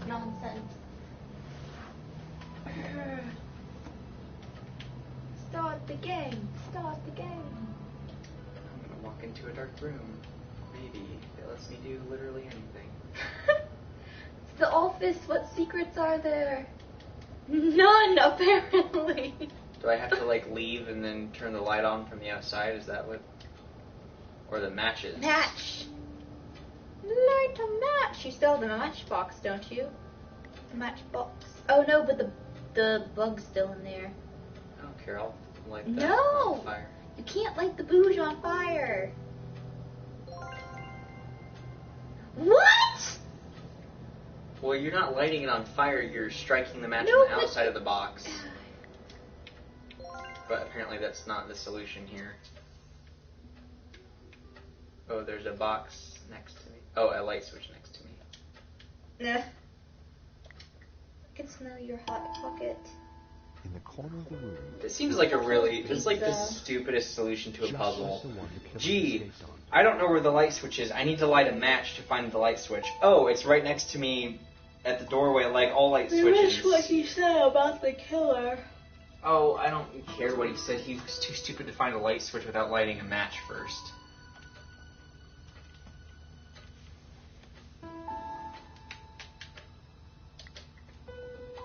nonsense. Start the game. Start the game. I'm gonna walk into a dark room. Maybe it lets me do literally anything. It's the office. What secrets are there? None, apparently. Do I have to like leave and then turn the light on from the outside? Is that what? Or the matches? Match. Light a match. You still have the matchbox, don't you? The matchbox. Oh no, but the bug's still in there. I don't care. I'll light that No! on fire. You can't light the booge on fire. What? Well, you're not lighting it on fire. You're striking the match No, on the outside of the box. But apparently that's not the solution here. Oh, there's a box next to me. Oh, a light switch next to me. Nah. I can smell your hot pocket. In the corner of the room. This seems like a really, this is like the Pizza. stupidest solution to a Just puzzle. like the one the killer Gee, escaped on. I don't know where the light switch is. I need to light a match to find the light switch. Oh, it's right next to me at the doorway, like all light switches. That's what he said about the killer. Oh, I don't care what he said. He was too stupid to find a light switch without lighting a match first.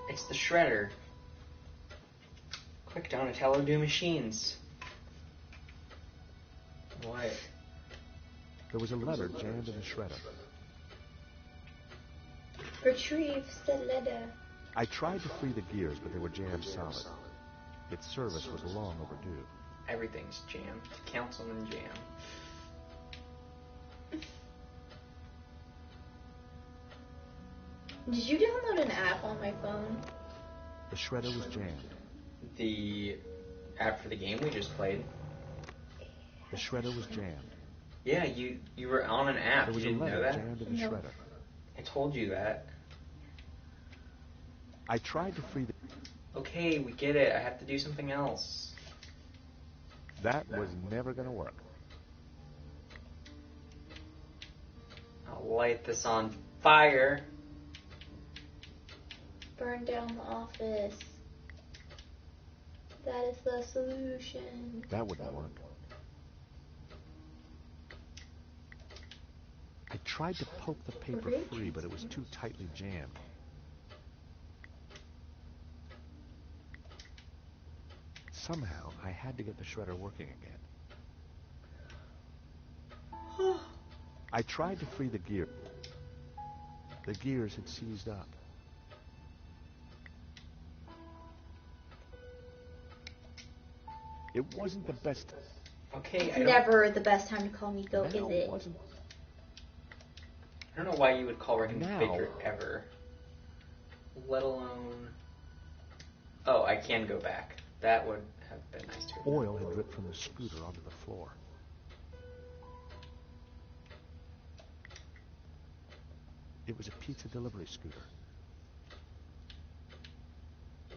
It's the shredder. Quick, Donatello, do machines. What? There was a letter jammed in the shredder. Retrieve the letter. I tried to free the gears, but they were jammed solid. Its service was long overdue. Everything's jammed. Councilman jam. Did you download an app on my phone? The shredder was jammed. The app for the game we just played. The shredder was jammed. Yeah, you were on an app. There was You a didn't know letter that? jammed in the No. shredder. I told you that. I tried to free the... Okay, we get it. I have to do something else. That was never going to work. I'll light this on fire. Burn down the office. That is the solution. That wouldn't work. I tried to poke the paper free, but it was too tightly jammed. Somehow, I had to get the shredder working again. I tried to free the gear. The gears had seized up. It wasn't the best. Okay, It's never the best time to call me go, Now is it? wasn't. I don't know why you would call Rick Now. Baker ever. Let alone... Oh, I can go back. That would have been nice to have done. Oil had dripped from the scooter onto the floor. It was a pizza delivery scooter.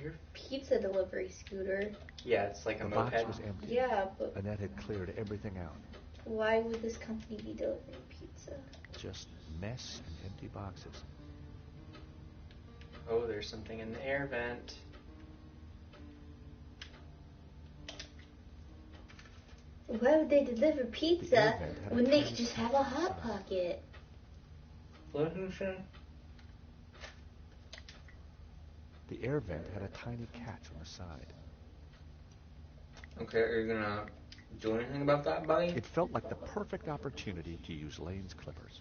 Your Pizza delivery scooter. Yeah, it's like a The moped. box was empty. Yeah, but Annette had cleared everything out. why would this company be delivering pizza? Just mess and empty boxes. Oh, there's something in the air vent. Why would they deliver The pizza air vent had a when they tiny could just have a hot inside. pocket? The air vent had a tiny catch on the side. Okay, are you gonna do anything about that, buddy? It felt like the perfect opportunity to use Lane's clippers.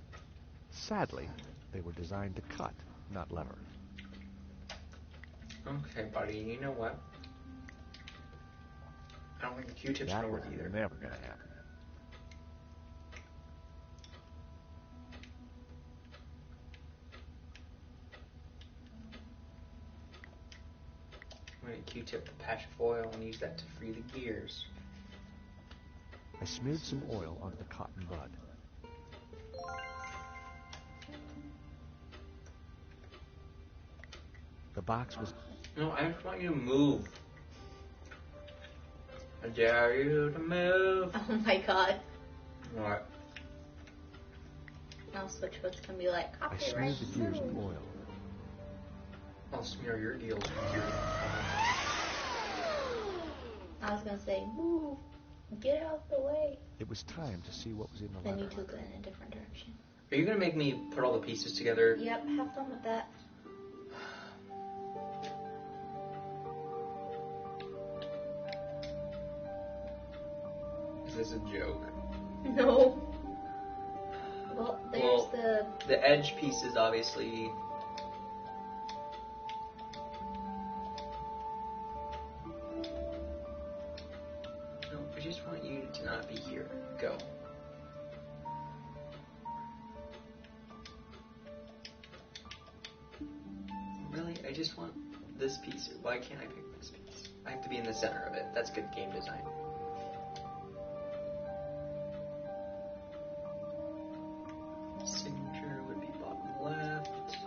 Sadly, they were designed to cut, not lever. Okay, buddy, you know what? I don't think the Q-tip's That gonna was work either. never going to happen. I'm gonna Q-tip the patch of oil and use that to free the gears. I smeared some oil onto the cotton bud. The box was... No, I just want you to move. I dare you to move. Oh my god. What? Now switch what's gonna be like I copyright. smeared the gears with oil. I'll smear your deals from here. I was gonna say, move, get out the way. It was time to see what was in the Then letter. you took it in a different direction. Are you gonna make me put all the pieces together? Yep, have fun with that. Is this a joke? No. Well, there's the edge pieces, obviously. No, I just want you to not be here. Go. Really? I just want this piece. Why can't I pick this piece? I have to be in the center of it. That's good game design. Signature would be bottom left.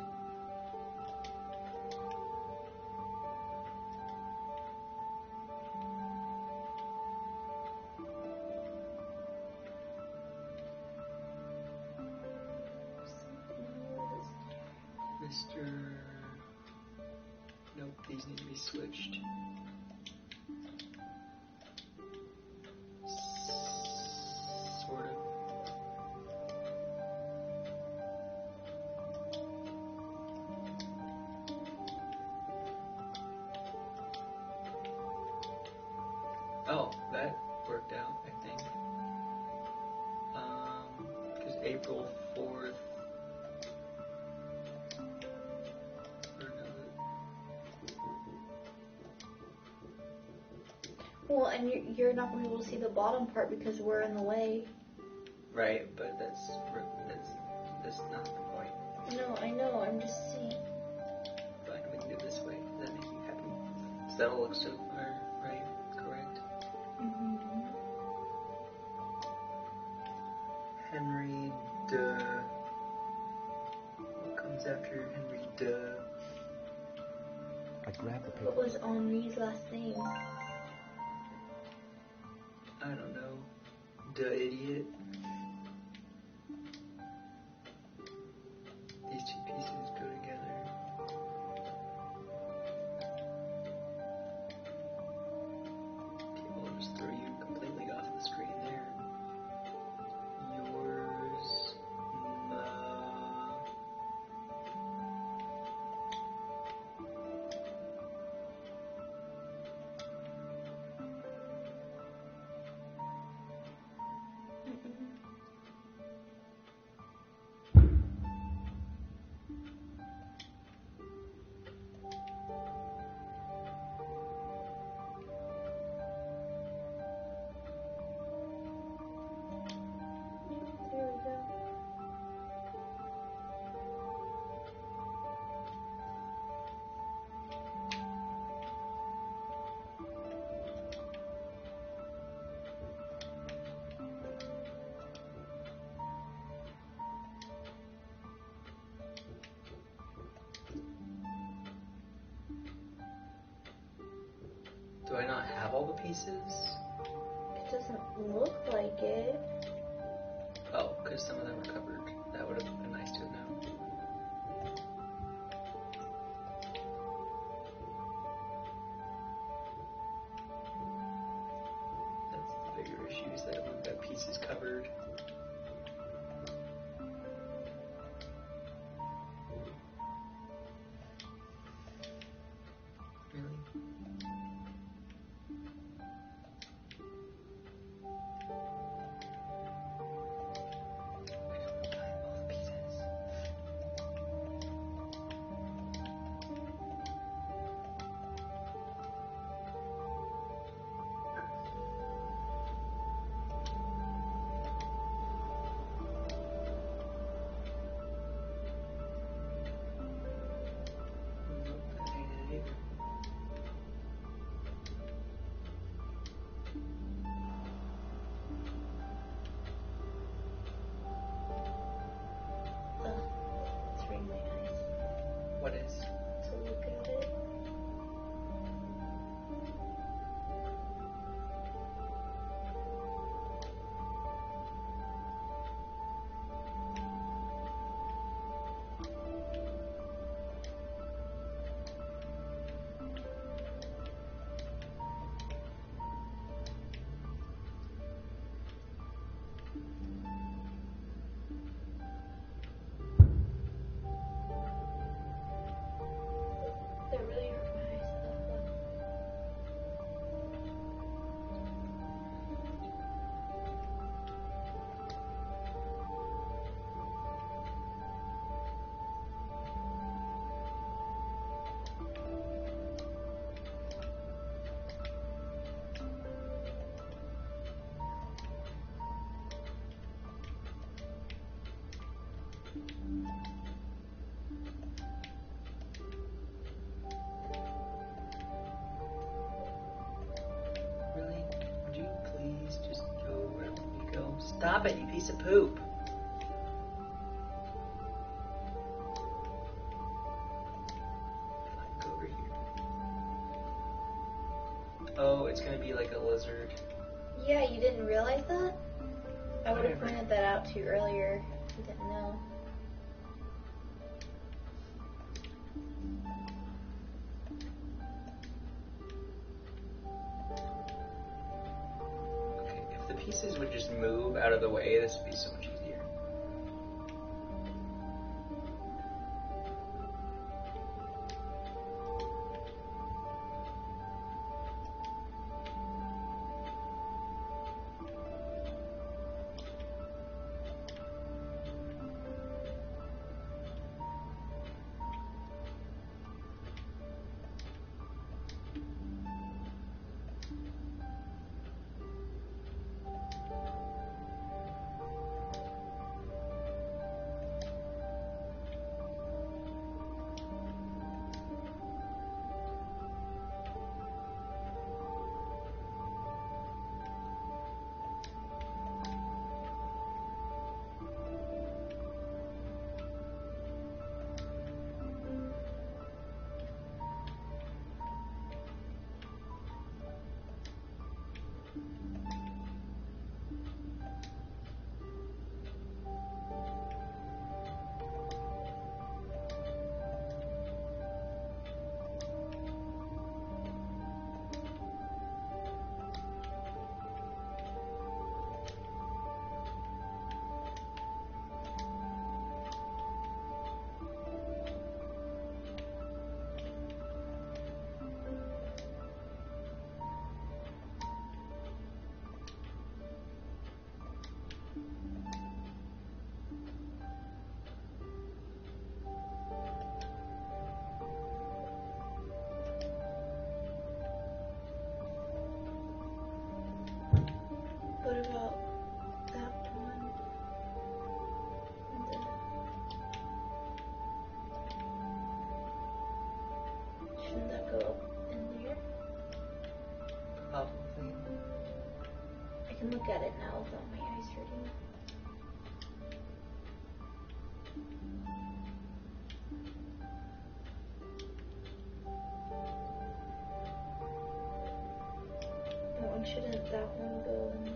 Mr. Nope, these need to be switched. Sort of. Oh, that worked out, I think. Because April 4th. Well, and you're not going to be able to see the bottom part because we're in the way. Right, but that's not the point. No, I know. I'm just saying. Fine, we can do it this way. Does that make you happy? Does that all look so far right? Correct? Mm-hmm. Henry de. What comes after Henry de? I grabbed the paper. What was Henri's last name? I don't know. De idiot. These two pieces go together. Okay, well, I'll just throw you completely off the screen there. Yours. There we go. Do I not have all the pieces? It doesn't look like it. Oh, because some of them are covered. That would have been nice to have known. That's the bigger issue, is that we've got pieces covered. Really? All the pieces. Nope, that ain't it either. It's really nice What is? to look at it. Really? Would you please just go where you go? Stop it, you piece of poop. Fine, go over here. Oh, it's gonna be like a lizard. Yeah, you didn't realize that? I would have Whatever. pointed that out to you earlier. You didn't know. Okay, if the pieces would just move out of the way, this would be so much easier. What about that one? Shouldn't that go up in there? Probably. I can look at it now without my eyes hurting. Shouldn't that one go in there?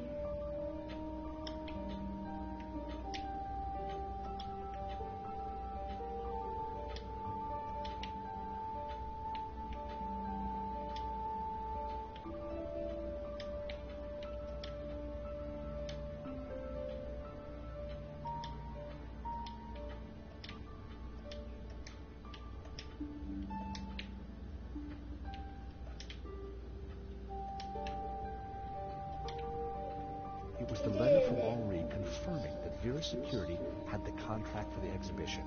It was the letter from Henri confirming that Vera Security had the contract for the exhibition.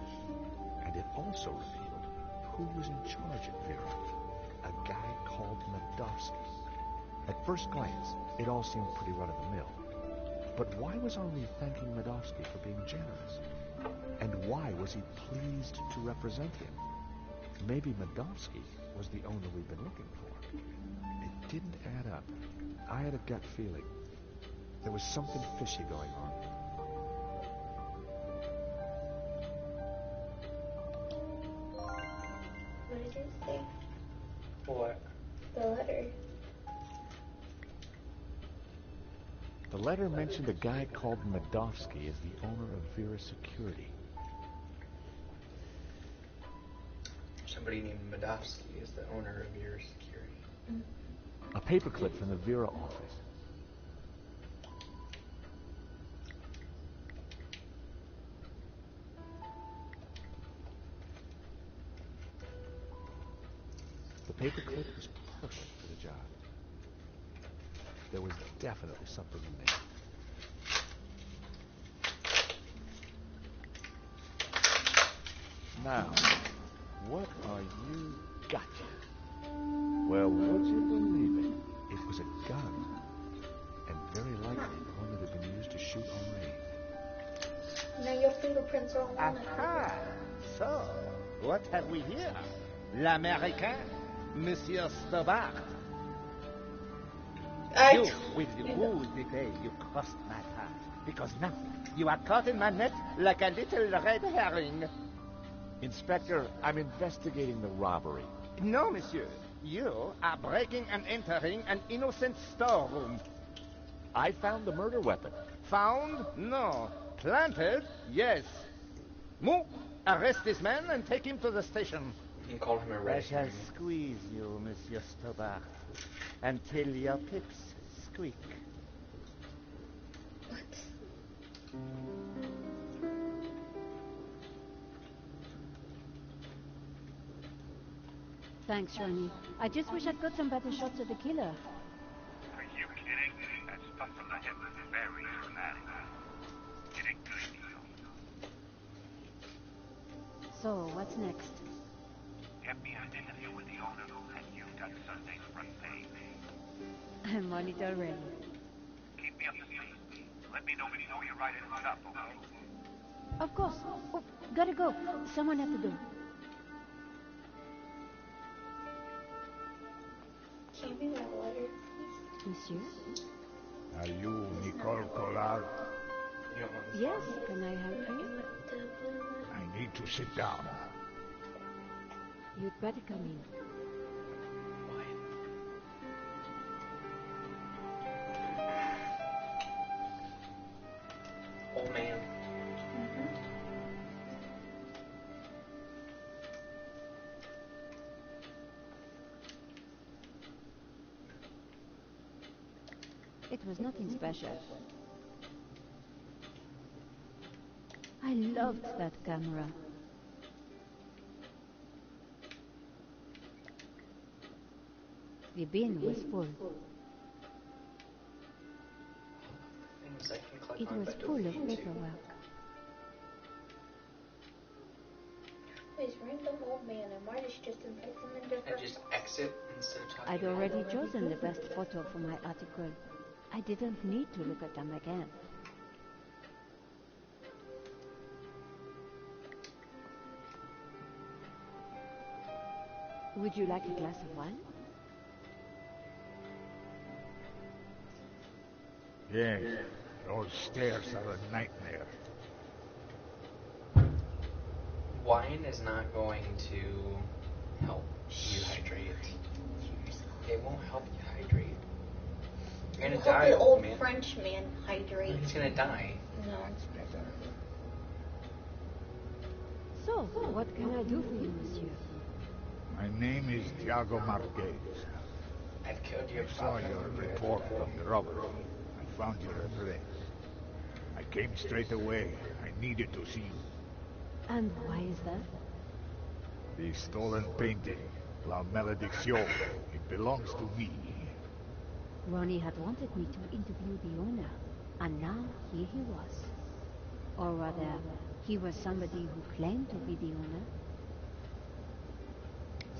And it also revealed who was in charge at Vera. A guy called Medovsky. At first glance, it all seemed pretty run-of-the-mill. But why was Henri thanking Medovsky for being generous? And why was he pleased to represent him? Maybe Medovsky was the owner we've been looking for. It didn't add up. I had a gut feeling. There was something fishy going on. What did it say? What? The letter. The letter mentioned a guy called Medovsky as the owner of Vera Security. Somebody named Medovsky is the owner of your security. A paperclip from the Vera office. The paperclip was perfect for the job. There was definitely something in there. Now, what are you gotcha? Well, would you believe it? It was a gun. And very likely the one that had been used to shoot Henri. Now your fingerprints are on it. Aha! So, what have we here? L'Américain, Monsieur Stobart. You, with the rules today, you crossed my path. Because now, you are caught in my net like a little red herring. Inspector, I'm investigating the robbery. No, monsieur. You are breaking and entering an innocent storeroom. I found the murder weapon. Found? No. Planted? Yes. Move. Arrest this man and take him to the station. You can call him a I red shall herring. squeeze you, Monsieur Stobart, until your pips squeak. Thanks, Ronnie. I just wish I'd got some better shots of the killer. Are you kidding? That stuff from the hip is very dramatic. It ain't good, Neil. So, what's next? Get me an interview with the owner, and you've got Sunday's front page. I'm on it already. Keep me up to speed. Let me know before you write it up, okay? Of course. Oh, gotta go. Someone at the door. Can you read that letter, please? Monsieur? Are you Nicole Collard? You don't want this Yes, one? can I help you? I need to sit down. You'd better come in. Why? Old man. It was nothing special. I loved that camera. The bin was full. Things I can click It on, was but full don't of need to. paperwork. This random old man, and why did she just invite them into her? And just exit instead of talking. I'd already chosen the best photo for my article. I didn't need to look at them again. Would you like a glass of wine? Yes, those stairs are a nightmare. Wine is not going to help you hydrate. It won't help you hydrate. You're gonna Help die, the old old man. French man hydrate. He's gonna die. No. So, what can I do for you, monsieur? My name is Tiago Marquez. I've killed your I saw father. your report on the robbery. I found your address. I came straight away. I needed to see you. And why is that? The stolen painting, La Malédiction, it belongs to me. Ronnie had wanted me to interview the owner, and now here he was. Or rather, he was somebody who claimed to be the owner.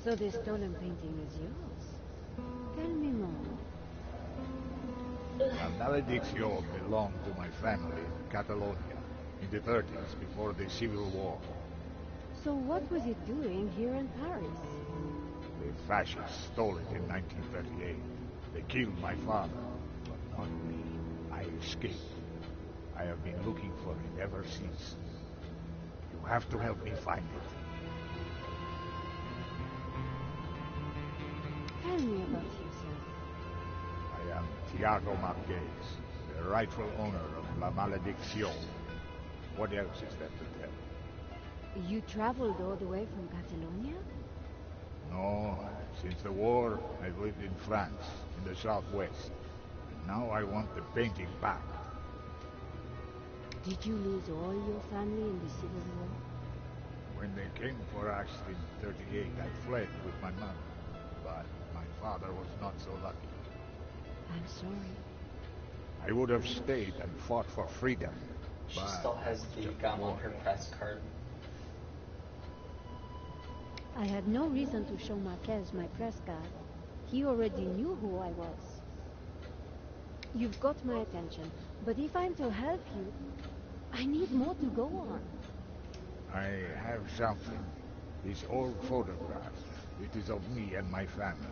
So the stolen painting is yours? Tell me more. La Malédiction belonged to my family in Catalonia in the 30s before the Civil War. So what was it doing here in Paris? The fascists stole it in 1938. They killed my father, but not me. I escaped. I have been looking for it ever since. You have to help me find it. Tell me about yourself. I am Tiago Marquez, the rightful owner of La Malédiction. What else is there to tell? You traveled all the way from Catalonia? No, since the war, I've lived in France, in the southwest. And now I want the painting back. Did you lose all your family in the Civil War? When they came for us in 38, I fled with my mother. But my father was not so lucky. I'm sorry. I would have stayed and fought for freedom. She but still has I was the just gum on born. her press card. I had no reason to show Marquez my press card. He already knew who I was. You've got my attention, but if I'm to help you... I need more to go on. I have something. This old photograph. It is of me and my family.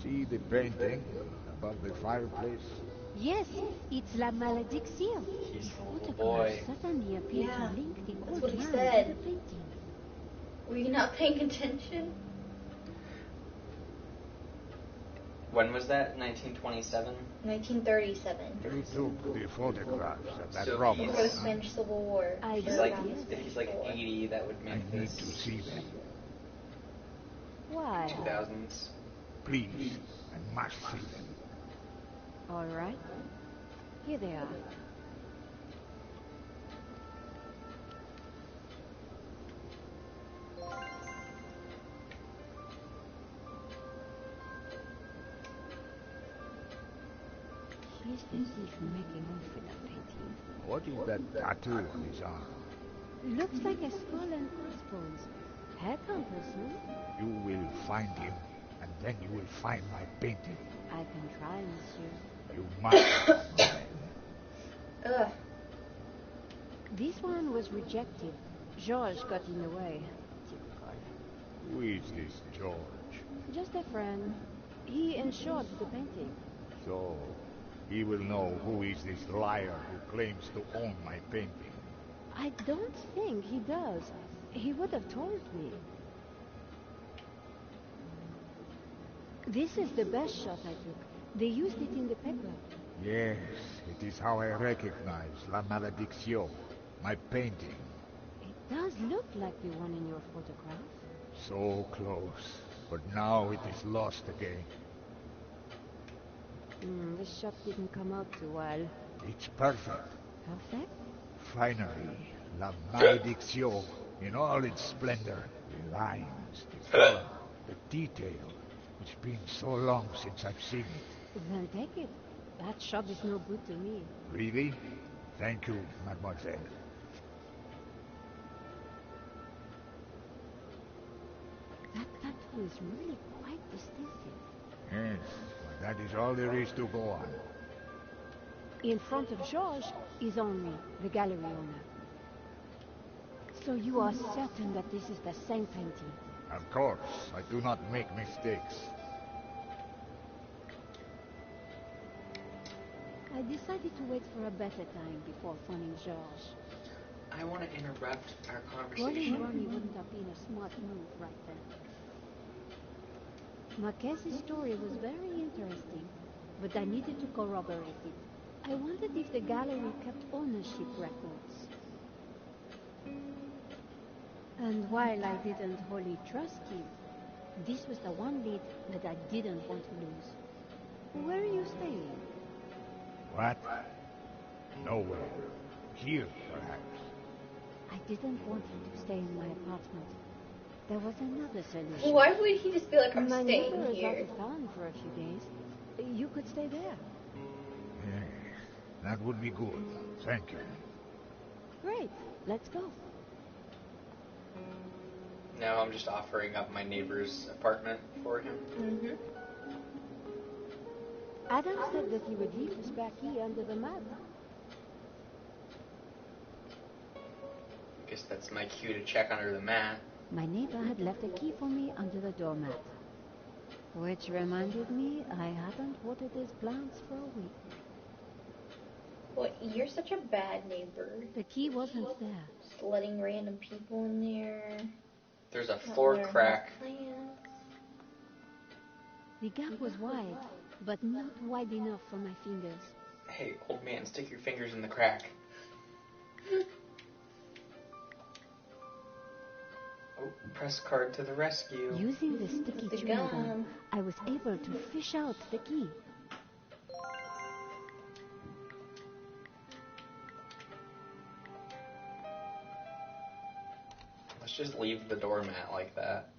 See the painting above the fireplace? Yes, it's La Malédiction. He's The a little photograph boy. certainly appeared Yeah, to link the that's old what he man said. to the painting. Were you not paying attention? When was that? 1927? 1937. You took the photographs of that So robber. he's- For the Spanish Civil War. I He's did, like, yes. if he's like 80, that would I make need this to see them. Why? 2000s. Please, I must see them. All right. Here they are. Here's the thief making off with that painting. What is that tattoo on his arm? Looks like a skull and crossbones. Headhunters, no? You will find him, and then you will find my painting. I can try, monsieur. You must. Ugh. This one was rejected. Georges got in the way. Typical. Who is this George? Just a friend. He insured the painting. So, he will know who is this liar who claims to own my painting. I don't think he does. He would have told me. This is the best shot I took. They used it in the paper. Yes, it is how I recognize La Malédiction, my painting. It does look like the one in your photograph. So close, but now it is lost again. This shot didn't come out too well. It's perfect. Perfect? Finally, La Malédiction, in all its splendor. The lines, the color, the detail. It's been so long since I've seen it. Then take it. That shot is no good to me. Really? Thank you, mademoiselle. That tattoo is really quite distinctive. Yes, but that is all there is to go on. In front of Georges is Henri, the gallery owner. So you are certain that this is the same painting? Of course, I do not make mistakes. I decided to wait for a better time before phoning Georges. I want to interrupt our Calling conversation. Ronnie wouldn't have been a smart move right then. Marquez's story was very interesting, but I needed to corroborate it. I wondered if the gallery kept ownership records. And while I didn't wholly trust him, this was the one lead that I didn't want to lose. Where are you staying? What? Nowhere. Here, perhaps. I didn't want him to stay in my apartment. There was another solution. Why would he just be like, I'm My staying neighbor is out here? of town for a few days. You could stay there. Yes, that would be good. Thank you. Great. Let's go. Now I'm just offering up my neighbor's apartment for him. Mm-hmm. Adam said that he would leave his spare key under the mat. Guess that's my cue to check under the mat. My neighbor had left a key for me under the doormat. Which reminded me I hadn't watered his plants for a week. Well, you're such a bad neighbor. The key wasn't there. Just letting random people in there. There's a Not floor letting crack. them have plans. The gap was wide, but not wide enough for my fingers. Hey, old man, stick your fingers in the crack. Oh, press card to the rescue. Using the sticky The chewing gum, gum. I was able to fish out the key. Let's just leave the doormat like that.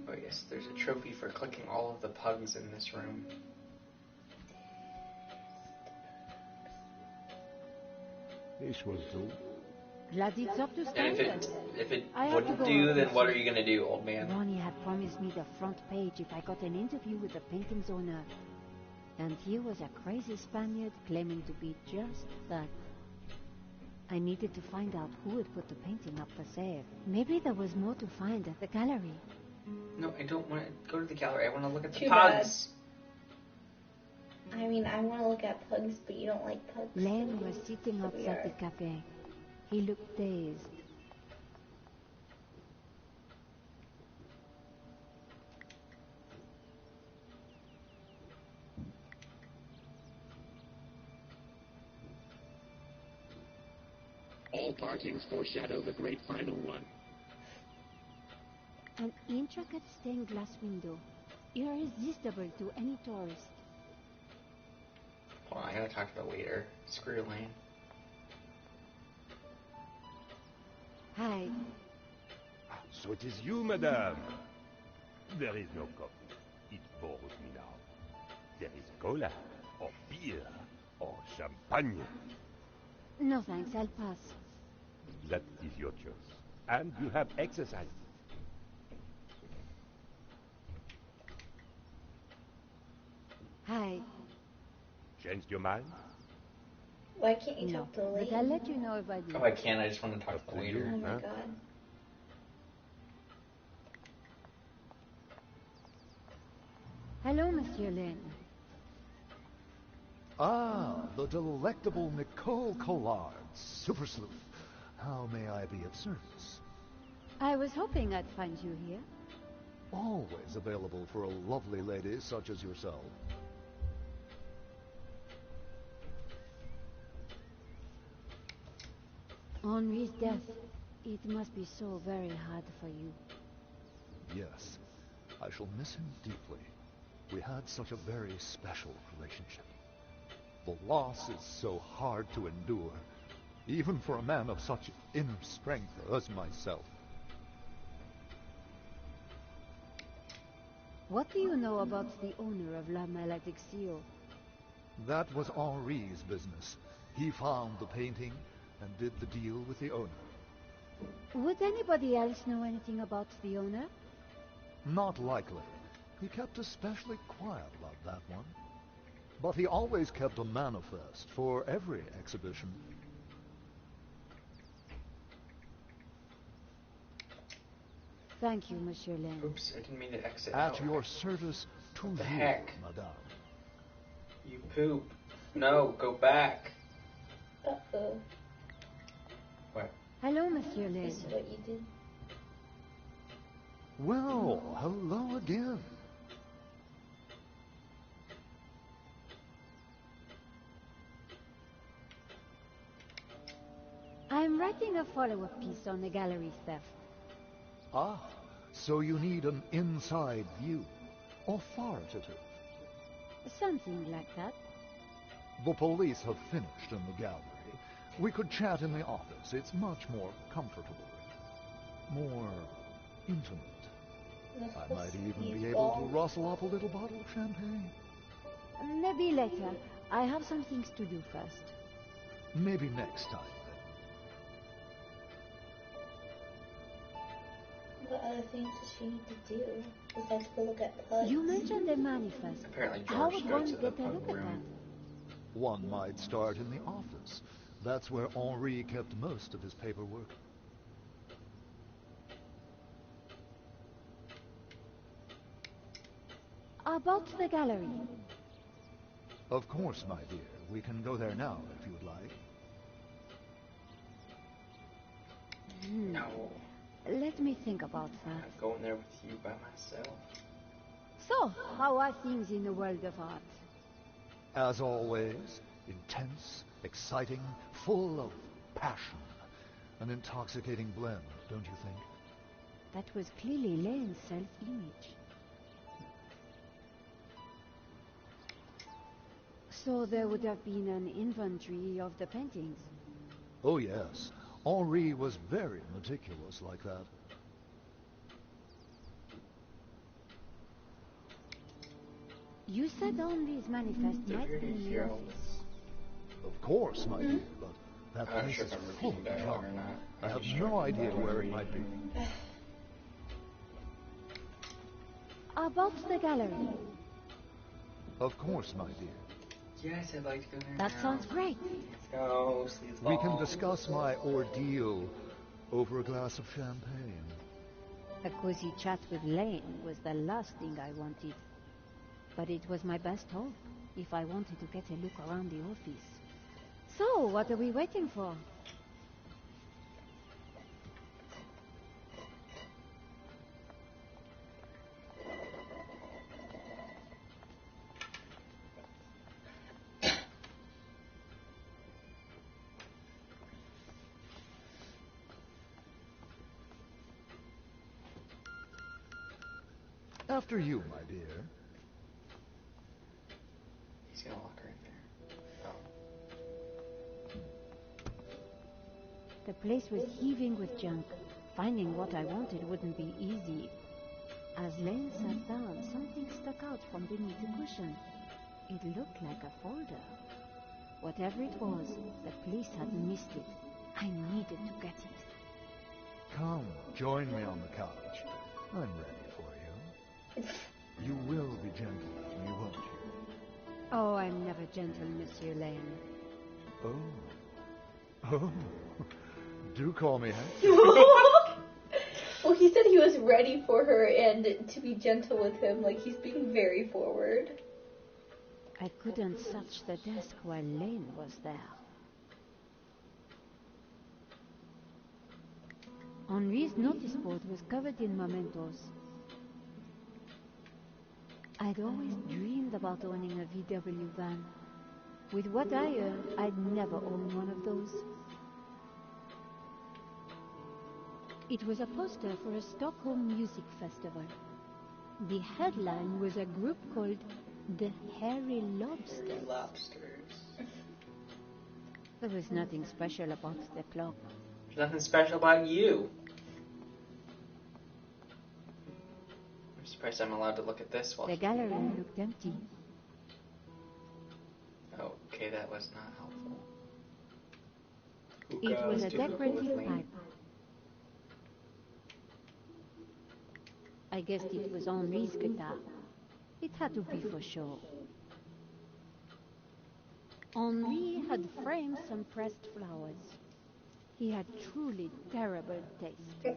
Oh yes, there's a trophy for clicking all of the pugs in this room. This will do. Glad it's up to And standard. if it I have to wouldn't go do, out then and what see. are you gonna do, old man? Ronnie had promised me the front page if I got an interview with the painting's owner. And here was a crazy Spaniard claiming to be just that. I needed to find out who had put the painting up for sale. Maybe there was more to find at the gallery. No, I don't want to go to the gallery. I want to look at the Too bad. pugs. I mean, I want to look at pugs, but you don't like pugs. Len was sitting So we outside are. the cafe. He looked dazed. All partings foreshadow the great final one. An intricate stained glass window, irresistible to any tourist. Hold on, I gotta talk to the waiter. Screw Lane. Hi. So it is you, madame. There is no coffee. It bores me now. There is cola, or beer, or champagne. No thanks, I'll pass. That is your choice. And you have exercise. Hi. Changed your mind? Why can't you No, talk to but Lane? I'll let you know if I do. Oh, I can't. I just want to talk Up to the to you. waiter. Oh my Huh? god. Hello, Monsieur Len. Ah, the delectable Nicole Collard, super sleuth. How may I be of service? I was hoping I'd find you here. Always available for a lovely lady such as yourself. Henri's death. It must be so very hard for you. Yes, I shall miss him deeply. We had such a very special relationship. The loss is so hard to endure, even for a man of such inner strength as myself. What do you know about the owner of La Malediccio? That was Henri's business. He found the painting and did the deal with the owner. Would anybody else know anything about the owner? Not likely. He kept especially quiet about that one. But he always kept a manifest for every exhibition. Thank you, Monsieur Len. Oops, I didn't mean to exit At out. your service to What the you, heck? madame. You poop. No, go back. Uh-oh. What? Hello, Monsieur Len. This is what you did. Well, hello again. I'm writing a follow-up piece on the gallery theft. Ah, so you need an inside view. Authoritative. Something like that. The police have finished in the gallery. We could chat in the office. It's much more comfortable. More intimate. I might even be able to rustle up a little bottle of champagne. Maybe later. I have some things to do first. Maybe next time. What other things does she need to do besides go look at pugs? You mentioned the manifest. Apparently How George would go one to the get a pub look at room. that? One might start in the office. That's where Henri kept most of his paperwork. About the gallery. Of course, my dear. We can go there now, if you would like. No, Let me think about I'm that. not going there with you by myself. So, how are things in the world of art? As always, intense, exciting, full of passion. An intoxicating blend, don't you think? That was clearly Lane's self-image. So there would have been an inventory of the paintings. Oh, yes. Henri was very meticulous like that. You said Henri's manifest The might be very in the hero. office. Of course, my dear, but That I'm not place sure is if I'm full repeating of dialogue junk. or not. I I'm have just no trying to idea remember where it reading. might be. About the gallery. Of course, my dear. Yes, I'd like to go there That now. sounds great. Let's go, sleazeball. We can discuss my ordeal over a glass of champagne. A cozy chat with Lane was the last thing I wanted. But it was my best hope if I wanted to get a look around the office. So, what are we waiting for? After you, my dear. He's gonna lock her in there. The place was heaving with junk. Finding what I wanted wouldn't be easy. As Lane sat down, something stuck out from beneath the cushion. It looked like a folder. Whatever it was, the police had missed it. I needed to get it. Come, join me on the couch. I'm ready for you. You will be gentle with me, won't you? Oh, I'm never gentle, Monsieur Lane. Oh. Do call me Hector. Well, he said he was ready for her and to be gentle with him. Like, he's being very forward. I couldn't touch the desk while Lane was there. Henri's notice board was covered in mementos. I'd always dreamed about owning a VW van. With what I earned, I'd never own one of those. It was a poster for a Stockholm music festival. The headline was a group called the Hairy Lobsters. There was nothing special about the club. There's nothing special about you. I'm surprised I'm allowed to look at this while The gallery looked empty. Okay, that was not helpful. It was a decorative pipe. I guessed it was Henri's guitar. It had to be for show. Henri had framed some pressed flowers. He had truly terrible taste.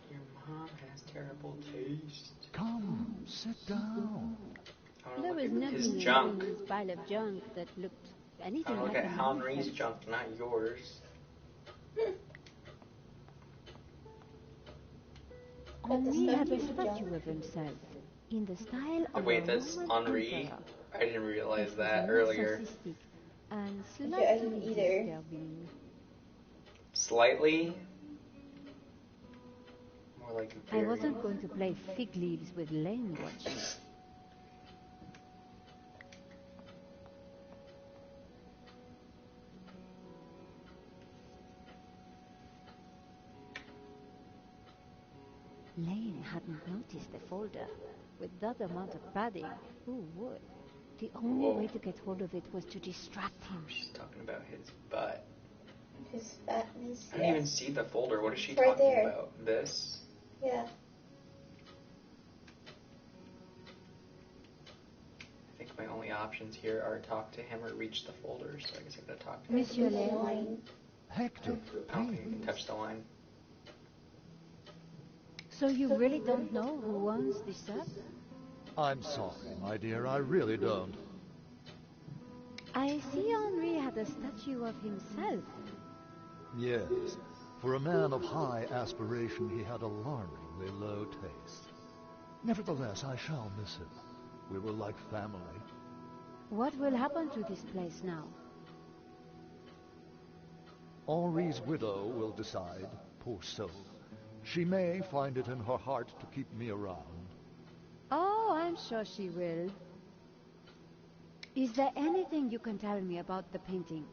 Your mom has terrible taste. Come, sit down. There was nothing his in junk. Henri's pile of junk that looked anything Look like at a Henri's nonsense. junk, not yours. Henri had a statue of himself in the style of Wait, a that's Roman Henri? emperor. I didn't realize It that was earlier. narcissistic and I slightly didn't either. disturbing. Slightly? More like I very. wasn't going to play fig leaves with Lane watching. Lane hadn't noticed the folder. With that amount of padding, who would? The only way to get hold of it was to distract him. She's talking about his butt. His fatness. I don't even see the folder. What is she It's right talking there. about? This? Yeah. I think my only options here are talk to him or reach the folder, so I guess I'm gonna talk to him. Monsieur The Lane, line. Hector, I don't think you can please. touch the line. so you really don't know who owns this set? I'm sorry, my dear, I really don't. I see Henri had a statue of himself. Yes, for a man of high aspiration, he had alarmingly low taste. Nevertheless, I shall miss him. We were like family. What will happen to this place now? Henri's widow will decide, poor soul. She may find it in her heart to keep me around. Oh, I'm sure she will. Is there anything you can tell me about the painting?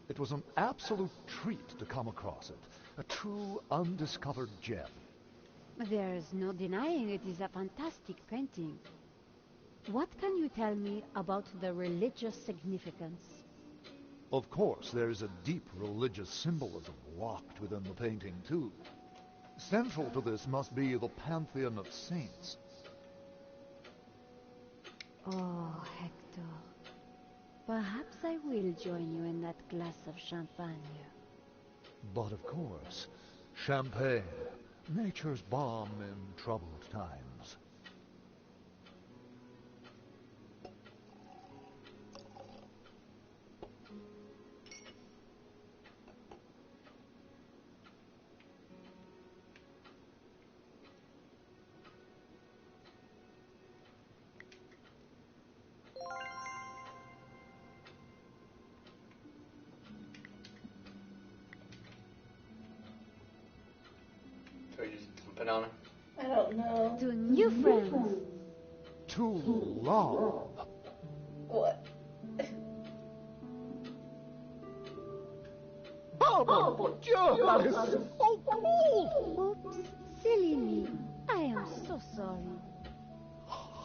It was an absolute treat to come across it. A true undiscovered gem. There's no denying it is a fantastic painting. What can you tell me about the religious significance? Of course, there is a deep religious symbolism locked within the painting, too. Central to this must be the pantheon of saints. Oh, Hector. Perhaps I will join you in that glass of champagne. But of course, champagne, nature's balm in troubled times. So you just dump it on him? I don't know. To new friends. Too long. What? Oh, mon Dieu, that is so cold! Oops, silly me. I am so sorry.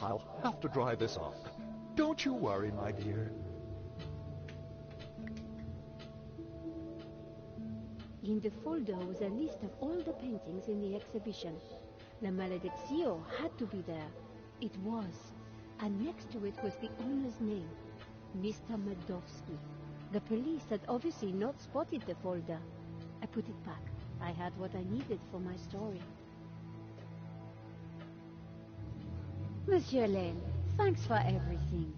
I'll have to dry this off. Don't you worry, my dear. In the folder was a list of all the paintings in the exhibition. La Malediccio had to be there. It was. And next to it was the owner's name, Mr. Medovsky. The police had obviously not spotted the folder. I put it back. I had what I needed for my story. Monsieur Lane, thanks for everything.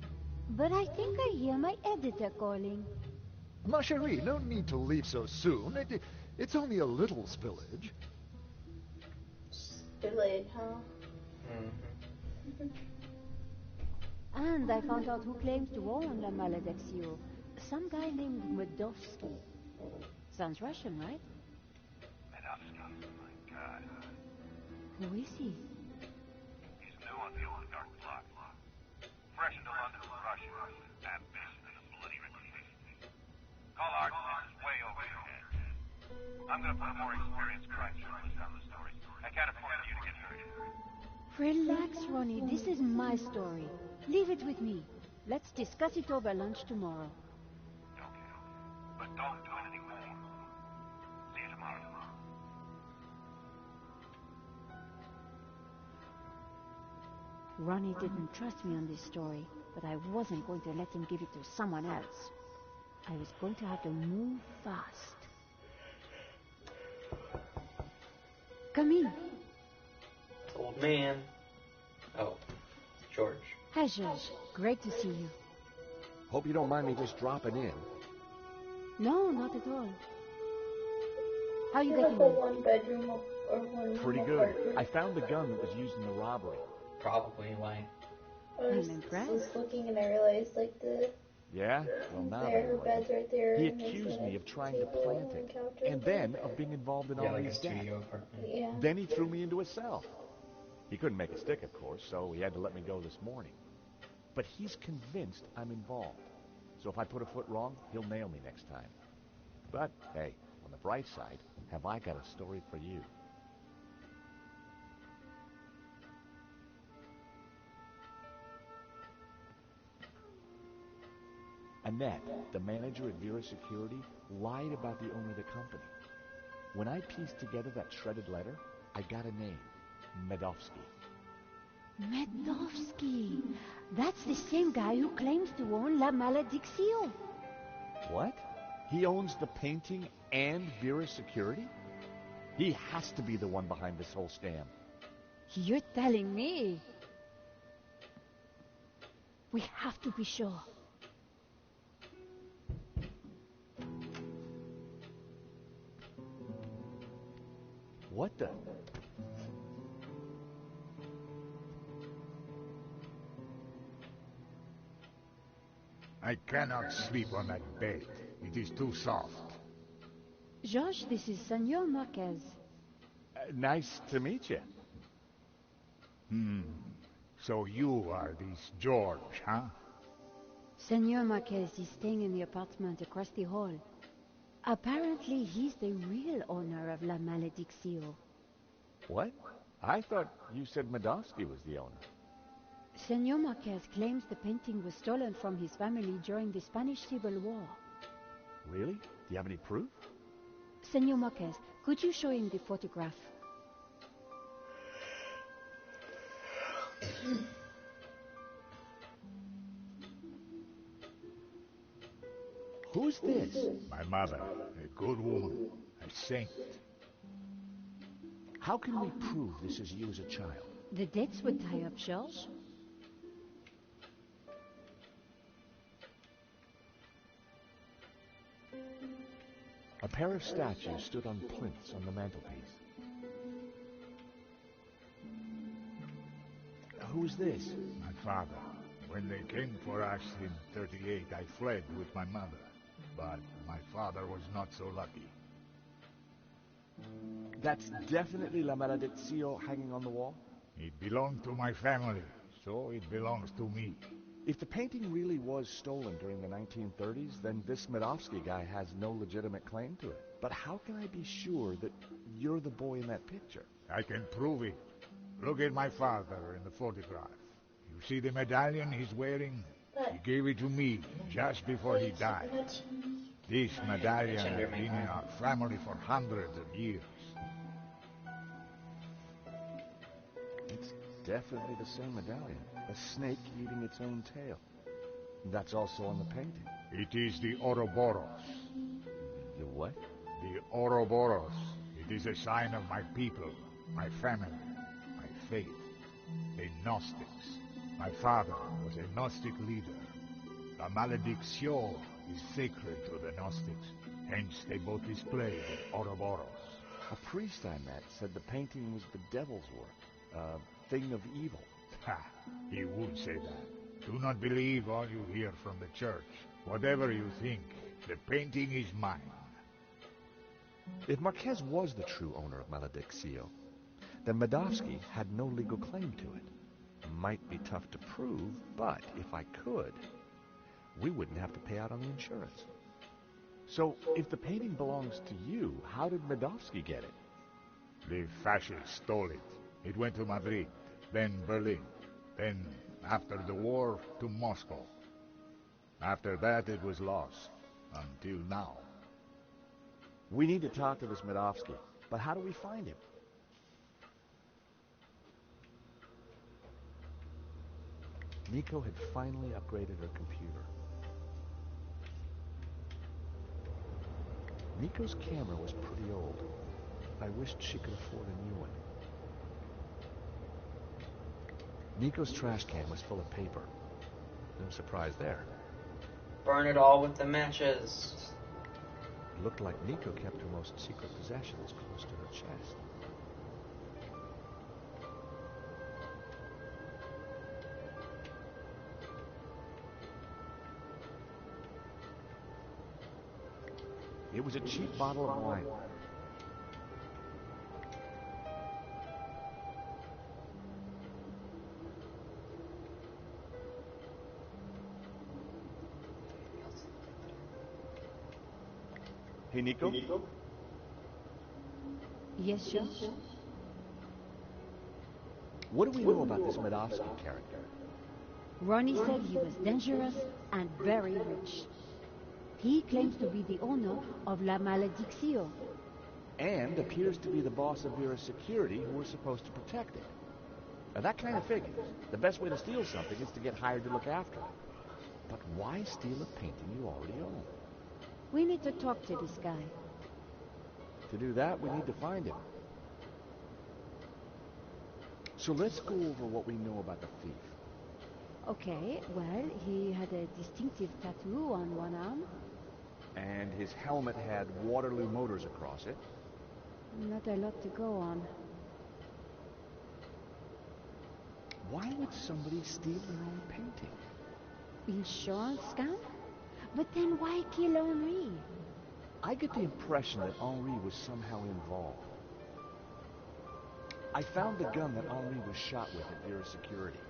But I think I hear my editor calling. Ma chérie, no need to leave so soon. It's only a little spillage. Spillage, huh? Mm-hmm. And I found out who claims to own La Malediccio. Some guy named Medovsky. Sounds Russian, right? Medovsky, my God. Who is he? He's new on the oligarch block. Fresh into London from Russia. Ambitious and a bloody reputation. Call our defense is way over your head. I'm gonna put a more experienced crime journalist on the story. I can't afford you to get hurt. Relax, Ronnie. This is my story. Leave it with me. Let's discuss it over lunch tomorrow. Okay. But don't do anything more. See you tomorrow. Ronnie didn't trust me on this story, but I wasn't going to let him give it to someone else. I was going to have to move fast. Come in. Old man. Oh, George. Hi, George. Great to see you. Hope you don't mind me just dropping in. No, not at all. How you Is it getting like a on? one-bedroom or one Pretty good. apartment? I found the gun that was used in the robbery. Probably, why? I was I'm impressed. just looking and I realized like the Yeah? Well, now there, that her I'm bed's ready. right there. He and there's accused a me of trying to table plant and it, couch and over there. then of being involved in Yeah, like a Henri's death. studio apartment. Yeah. Then he threw me into a cell. He couldn't make it stick, of course, so he had to let me go this morning. But he's convinced I'm involved. So if I put a foot wrong, he'll nail me next time. But, hey, on the bright side, have I got a story for you? Annette, the manager at Vera Security, lied about the owner of the company. When I pieced together that shredded letter, I got a name, Medovsky. Medovsky. That's the same guy who claims to own La Malediccio. What? He owns the painting and Vera Security? He has to be the one behind this whole scam. You're telling me. We have to be sure. What the? I cannot sleep on that bed. It is too soft. George, this is Senor Marquez. Nice to meet you. So you are this George, huh? Senor Marquez is staying in the apartment across the hall. Apparently, he's the real owner of La Malediccio. What? I thought you said Medovsky was the owner. Senor Marquez claims the painting was stolen from his family during the Spanish Civil War. Really? Do you have any proof? Senor Marquez, could you show him the photograph? Who's this? My mother, a good woman, a saint. How can we prove this is you as a child? The dates would tie up shells. A pair of statues stood on plinths on the mantelpiece. Who's this? My father. When they came for us in 38, I fled with my mother. But my father was not so lucky. That's definitely La Malediccio hanging on the wall? It belonged to my family, so it belongs to me. If the painting really was stolen during the 1930s, then this Medovsky guy has no legitimate claim to it. But how can I be sure that you're the boy in that picture? I can prove it. Look at my father in the photograph. You see the medallion he's wearing? He gave it to me just before he died. This medallion has been in our family for hundreds of years. It's definitely the same medallion. A snake eating its own tail. That's also on the painting. It is the Ouroboros. The what? The Ouroboros. It is a sign of my people, my family, my faith. The Gnostics. My father was a Gnostic leader. La Malediccio is sacred to the Gnostics. Hence they both display the Ouroboros. A priest I met said the painting was the devil's work. A thing of evil. Ha! He would say that. Do not believe all you hear from the church. Whatever you think, the painting is mine. If Marquez was the true owner of Malediccio, then Medovsky had no legal claim to it. Might be tough to prove, but if I could, we wouldn't have to pay out on the insurance. So, if the painting belongs to you, how did Medovsky get it? The fascists stole it. It went to Madrid, then Berlin, then, after the war, to Moscow. After that, it was lost, until now. We need to talk to this Medovsky, but how do we find him? Nico had finally upgraded her computer. Nico's camera was pretty old. I wished she could afford a new one. Nico's trash can was full of paper. No surprise there. Burn it all with the matches. It looked like Nico kept her most secret possessions close to her chest. It was a cheap bottle of wine. Hey, Nico? Yes, sir? What do we know about this Medovsky character? Ronnie said he was dangerous and very rich. He claims to be the owner of La Malediccio. And appears to be the boss of Vera's security who was supposed to protect it. Now that kind of figures. The best way to steal something is to get hired to look after it. But why steal a painting you already own? We need to talk to this guy. To do that, we need to find him. So let's go over what we know about the thief. Okay, well, he had a distinctive tattoo on one arm. And his helmet had Waterloo Motors across it. Not a lot to go on. Why would somebody steal their own painting? Insurance scam? But then why kill Henri? I get the impression that Henri was somehow involved. I found the gun that Henri was shot with at Vera's security.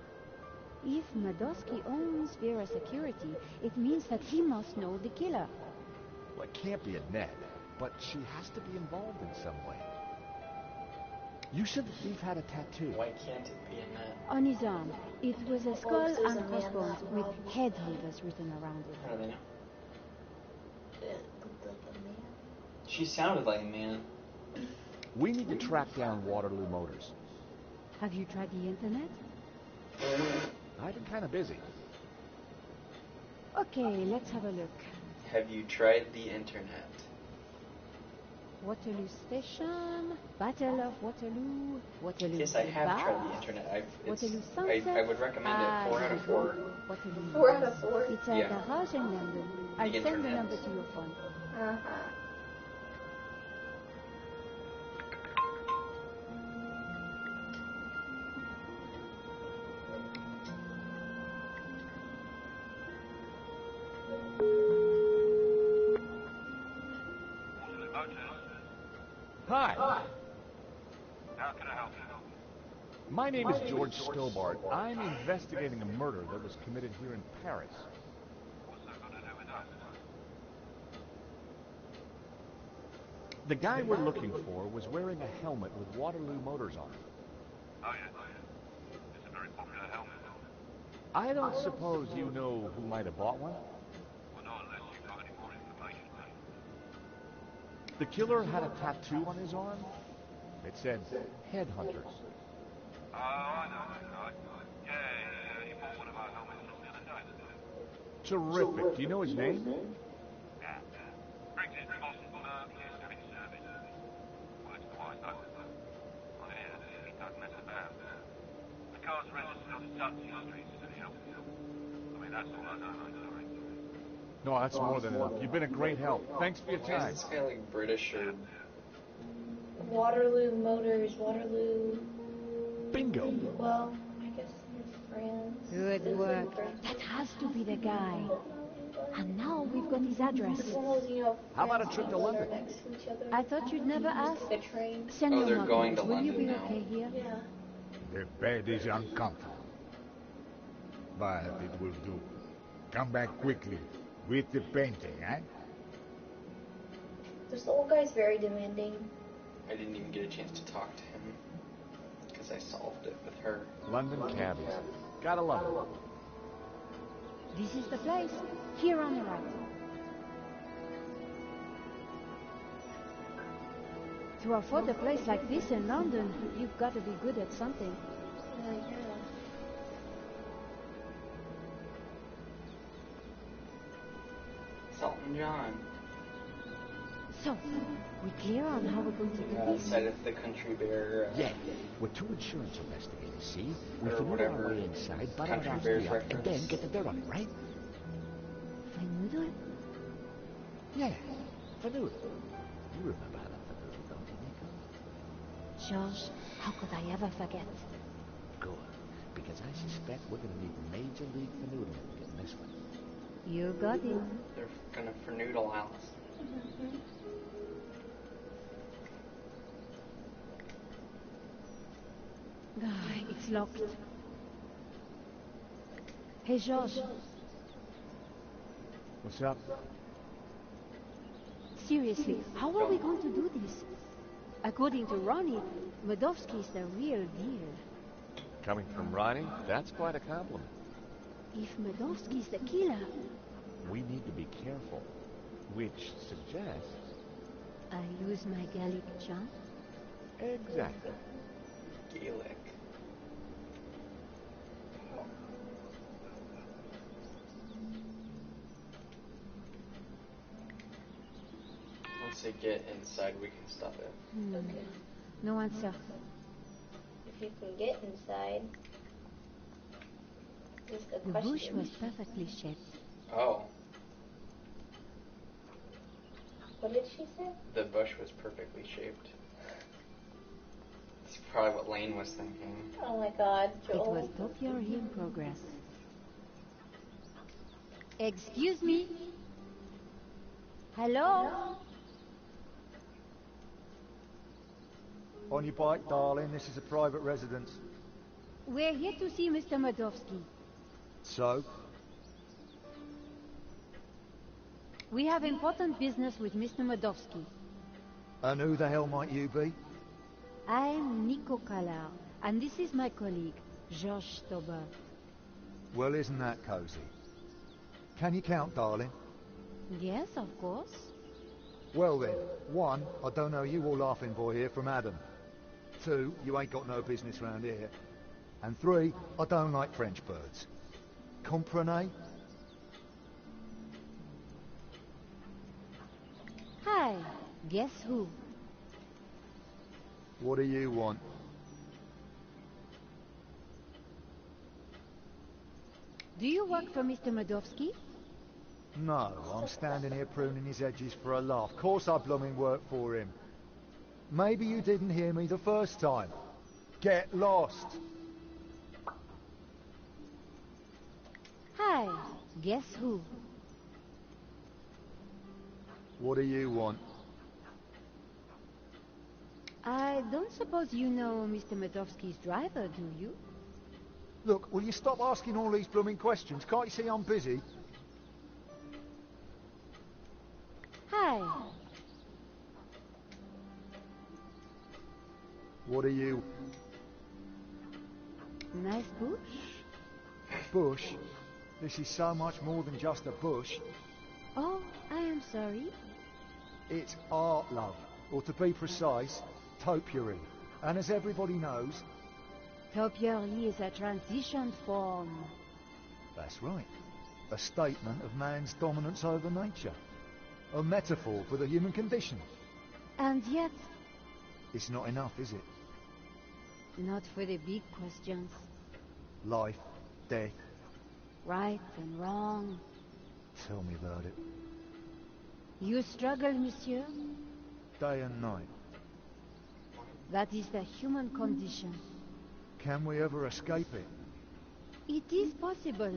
If Medovsky owns Vera Security, it means that he must know the killer. Well, it can't be Annette, but she has to be involved in some way. You said the thief had a tattoo. Why can't it be Annette? On his arm, it was a skull and crossbones with headhunters written around it. How do they know? She sounded like a man. We need to track down Waterloo Motors. Have you tried the internet? I've been kind of busy. Okay, let's have a look. Have you tried the internet? Waterloo Station, Battle of Waterloo, Waterloo Yes, I have Boulevard, tried the internet. Waterloo Sunset. I would recommend it. 4 out of 4. Waterloo. 4 out of 4? It's a garage in London. I'll send the internet. number to your phone. Uh-huh. Hi. How can I help you? My name is George Stobart. I'm investigating a murder that was committed here in Paris. What's that got to do with us? The guy we're looking for was wearing a helmet with Waterloo Motors on it. Oh, yeah. It's a very popular helmet. I don't suppose you know who might have bought one? Well, not unless you've got any more information. The killer had a tattoo on his arm. It said, Headhunters. Oh, I know that guy. Yeah, he bought one of our helmets from the other day. Terrific. Do you know his name? Yeah. Brings his Boston clearing service. Works quite though. Oh, yeah, he doesn't mess about. The car's registered on Sutton Street, anyhow. I mean, that's all I know, I'm sorry. No, that's more than enough. You've been a great help. Thanks for your Why time. is this guy like British or... Waterloo Motors, Waterloo... Bingo. Well, I guess in France. Good work. That has to be the guy. And now we've got his address. It's one of those, you know, How about a France trip to towns that London? are next to each other. I thought you'd never ask. The train. Senor they're going to Martinez, will you be London now. okay here? Yeah. The bed is uncomfortable. But it will do. Come back quickly. With the painting, eh? This old guy's very demanding. I didn't even get a chance to talk to him. Because I solved it with her. London cabbies. Gotta love it. This is the place. Here on the right. To afford a place like this in London, you've got to be good at something. Yeah. Sultan John. So, we clear on how we're going to do this? Outside of the country bear. Yeah, we're two insurance investigators, see? We Or can move whatever our way inside, butt Country out Bears the up, and reference. then get the dirt on it, right? Fanoodle? Yeah, Fanoodle. You remember how to Fanoodle, don't you, Nico? George, how could I ever forget? Good, because I suspect we're going to need Major League Fanoodling in this one. You got it. They're gonna fernoodle Alice. It's locked. Hey, George. What's up? Seriously, how are we going to do this? According to Ronnie, Medovsky is the real deal. Coming from Ronnie, that's quite a compliment. If Medovsky's the killer, We need to be careful. Which suggests... I use my Gallic charm. Exactly. Gaelic. Once they get inside, we can stop it. Okay. No answer. If you can get inside. Just a The question. bush was perfectly shaped. Oh, What did she say? the bush was perfectly shaped. That's probably what Lane was thinking. Oh my god, It Joel. was topiary in progress. Excuse me? Hello? On your bike, darling. This is a private residence. We're here to see Mr. Medovsky. So? We have important business with Mr. Medovsky. And who the hell might you be? I'm Nico Kalar, and this is my colleague, Georges Stobart. Well, isn't that cozy? Can you count, darling? Yes, of course. Well then, 1, I don't know you or Laughing Boy here from Adam. 2, you ain't got no business round here. And 3, I don't like French birds. Comprenez? Hi, guess who? What do you want? Do you work for Mr. Medovsky? No, I'm standing here pruning his edges for a laugh. Course I blooming work for him. Maybe you didn't hear me the first time. Get lost. Hi, guess who? What do you want? I don't suppose you know Mr. Medovsky's driver, do you? Look, will you stop asking all these blooming questions? Can't you see I'm busy? Hi. What are you? Nice bush? Bush? This is so much more than just a bush. Oh, I am sorry. It's art, love. Or to be precise, topiary. And as everybody knows... Topiary is a transition form. That's right. A statement of man's dominance over nature. A metaphor for the human condition. And yet... It's not enough, is it? Not for the big questions. Life, death. Right and wrong. Tell me about it. You struggle, monsieur? Day and night. That is the human condition. Can we ever escape it? It is possible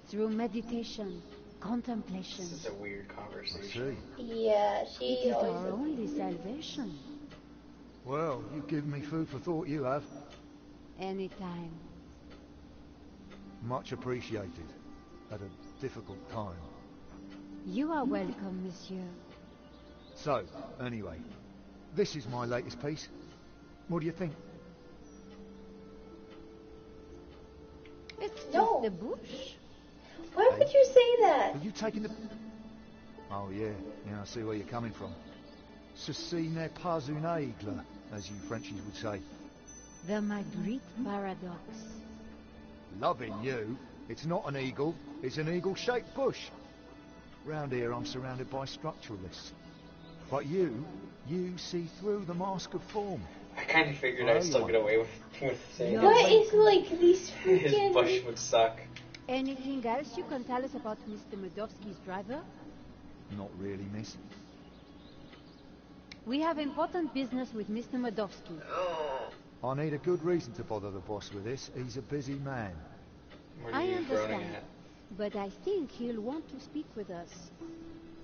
through meditation, contemplation. This is a weird conversation. I see. Yeah, It she is always our says- only salvation. Well, you've given me food for thought, you have. Anytime. Much appreciated. At a difficult time. You are welcome, monsieur. So, anyway, this is my latest piece. What do you think? It's just No. the bush. Why would you say that? Are you taking the... Oh, yeah. Yeah, I see where you're coming from. Ceci n'est pas une aigle, as you Frenchies would say. The Magritte paradox. Loving you. It's not an eagle. It's an eagle-shaped bush. Round here, I'm surrounded by structuralists. But you see through the mask of form. I kind of figured I'd still get away with saying Yeah. What is like these his freaking... bush would suck. Anything else you can tell us about Mr. Medovsky's driver? Not really, miss. We have important business with Mr. Medovsky. I need a good reason to bother the boss with this. He's a busy man. What are I you groaning understand, at? but I think he'll want to speak with us.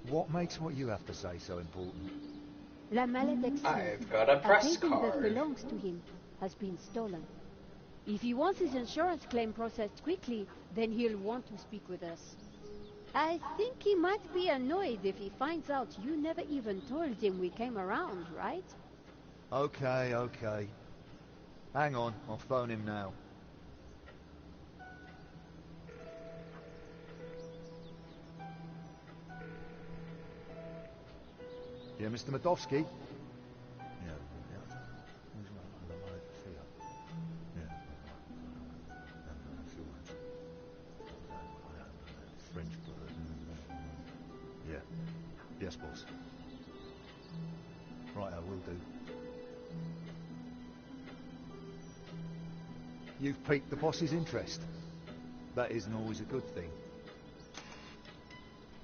What makes what you have to say so important? La Malédiction, I've got a press painting that card. belongs to him, has been stolen. If he wants his insurance claim processed quickly, then he'll want to speak with us. I think he might be annoyed if he finds out you never even told him we came around, right? Okay, okay. Hang on, I'll phone him now. Yeah, Mr. Medovsky? Yeah. French bird. Yeah. Yes, boss. Right, I will do. You've piqued the boss's interest. That isn't always a good thing.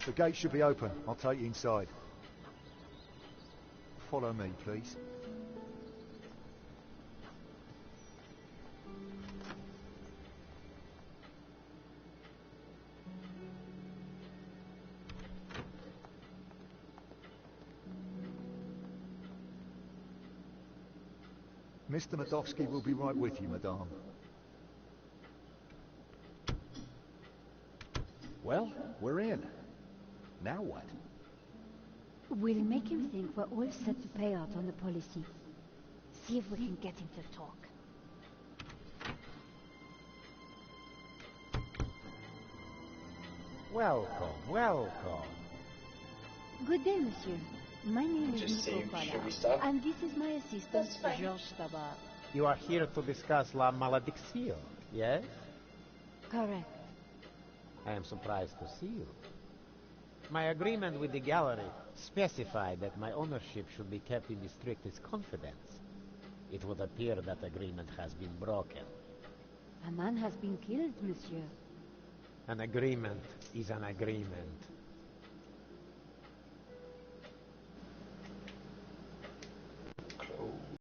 The gate should be open. I'll take you inside. Follow me, please. Mr. Medovsky will be right with you, madame. Well, we're in. Now what? We'll make him think we're all set to pay out on the policy. See if we can get him to talk. Welcome, welcome. Good day, monsieur. My name is Just Nico say, should we Fala, stop? and this is my assistant, That's fine. Georges Tabar. You are here to discuss La Maledicción, yes? Correct. I am surprised to see you. My agreement with the gallery specified that my ownership should be kept in the strictest confidence. It would appear that agreement has been broken. A man has been killed, monsieur. An agreement is an agreement.